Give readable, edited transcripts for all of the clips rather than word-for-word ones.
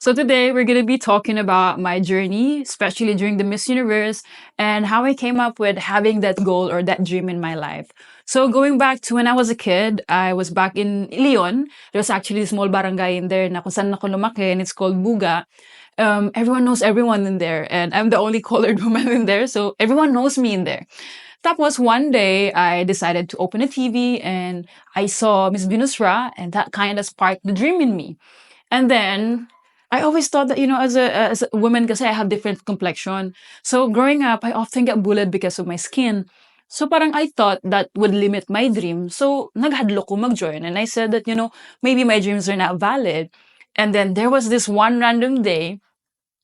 So today we're going to be talking about my journey, especially during the Miss Universe, and how I came up with having that goal or that dream in my life. So going back to when I was a kid, I was back in Leon. There's actually a small barangay in there na kung saan ako lumaki, and it's called Buga. Everyone knows everyone in there, and I'm the only colored woman in there, so everyone knows me in there. Tapos one day, I decided to open a TV and I saw Miss Binusra, and that kind of sparked the dream in me. And then I always thought that, as a woman, kasi I have different complexion. So growing up, I often get bullied because of my skin. So parang I thought that would limit my dream. So naghadlo ko mag-join. And I said that, maybe my dreams are not valid. And then there was this one random day,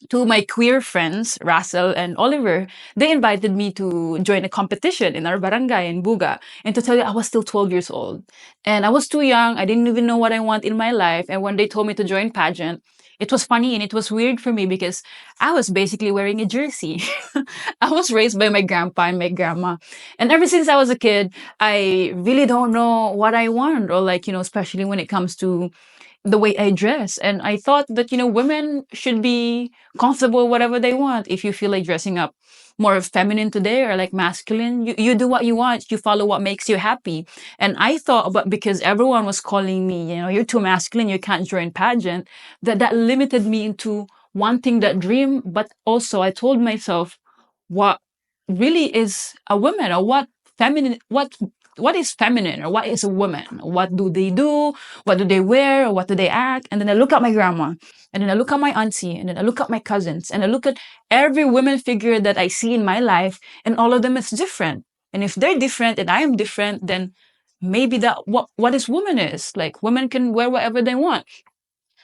two of my queer friends, Russell and Oliver, they invited me to join a competition in our barangay in Buga. And to tell you, I was still 12 years old. And I was too young. I didn't even know what I want in my life. And when they told me to join pageant, it was funny and it was weird for me because I was basically wearing a jersey. I was raised by my grandpa and my grandma. And ever since I was a kid, I really don't know what I want, or like, especially when it comes to the way I dress. And I thought that, women should be comfortable whatever they want. If you feel like dressing up more feminine today or like masculine, you do what you want. You follow what makes you happy. And I thought, but because everyone was calling me, you're too masculine, you can't join pageant, that limited me into wanting that dream. But also I told myself, what really is a woman, or what is feminine, or what is a woman? What do they do? What do they wear? Or what do they act? And then I look at my grandma, and then I look at my auntie, and then I look at my cousins, and I look at every woman figure that I see in my life, and all of them is different. And if they're different and I am different, then maybe that what is woman is. Like women can wear whatever they want.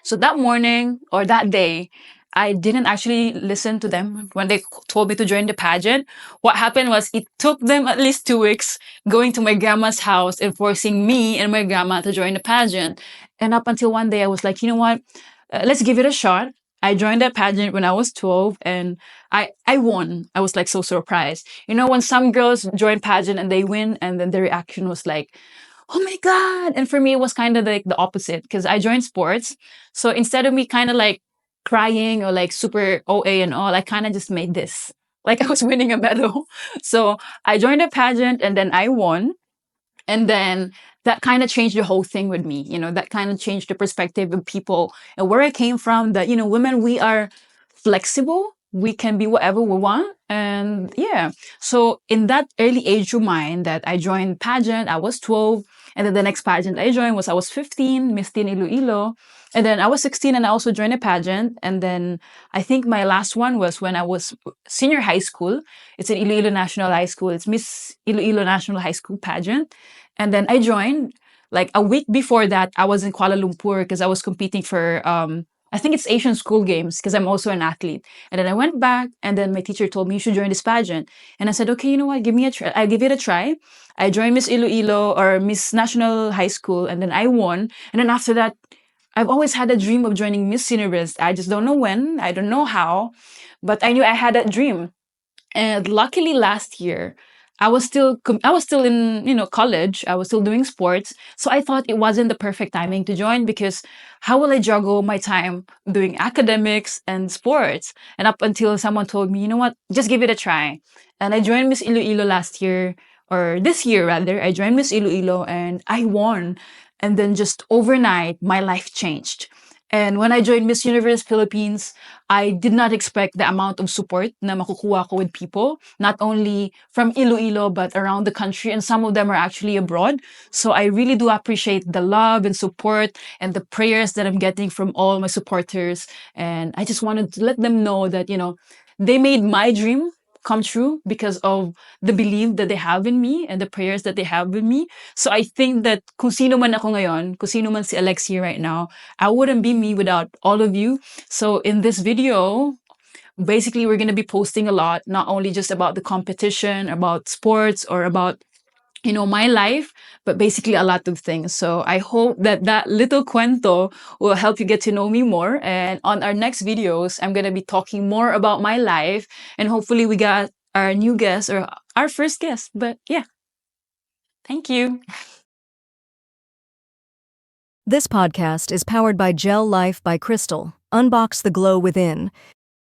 So that morning or that day, I didn't actually listen to them when they told me to join the pageant. What happened was it took them at least 2 weeks going to my grandma's house and forcing me and my grandma to join the pageant. And up until one day, I was like, you know what? Let's give it a shot. I joined that pageant when I was 12 and I won. I was like so surprised. When some girls join pageant and they win, and then the reaction was like, oh my God. And for me, it was kind of like the opposite because I joined sports. So instead of me kind of like crying or like super OA and all, I kind of just made this. Like I was winning a medal. So I joined a pageant and then I won. And then that kind of changed the whole thing with me. That kind of changed the perspective of people and where I came from, that, women, we are flexible. We can be whatever we want. And yeah. So in that early age of mine that I joined pageant, I was 12. And then the next pageant I joined was I was 15, Miss Teen Iloilo. And then I was 16 and I also joined a pageant. And then I think my last one was when I was senior high school. It's in Iloilo National High School. It's Miss Iloilo National High School pageant. And then I joined. Like a week before that, I was in Kuala Lumpur because I was competing for I think it's Asian School Games because I'm also an athlete. And then I went back, and then my teacher told me you should join this pageant. And I said, okay, you know what? Give me a try. I give it a try. I joined Miss Iloilo or Miss National High School, and then I won. And then after that, I've always had a dream of joining Miss Universe. I just don't know when. I don't know how, but I knew I had that dream. And luckily last year, I was still in, college. I was still doing sports. So I thought it wasn't the perfect timing to join because how will I juggle my time doing academics and sports? And up until someone told me, you know what, just give it a try. And I joined Miss Iloilo last year, or this year rather. I joined Miss Iloilo and I won. And then just overnight, my life changed. And when I joined Miss Universe Philippines, I did not expect the amount of support na makukuha ko with people, not only from Iloilo, but around the country. And some of them are actually abroad. So I really do appreciate the love and support and the prayers that I'm getting from all my supporters. And I just wanted to let them know that, they made my dream come true because of the belief that they have in me and the prayers that they have with me. So I think that kung sino man ako ngayon, kung sino man si Alexie right now, I wouldn't be me without all of you. So in this video, basically we're going to be posting a lot, not only just about the competition, about sports, or about my life, but basically a lot of things. So I hope that that little cuento will help you get to know me more. And on our next videos, I'm going to be talking more about my life, and hopefully we got our new guest or our first guest. But yeah, thank you. This podcast is powered by Gel Life by Crystal. Unbox the glow within.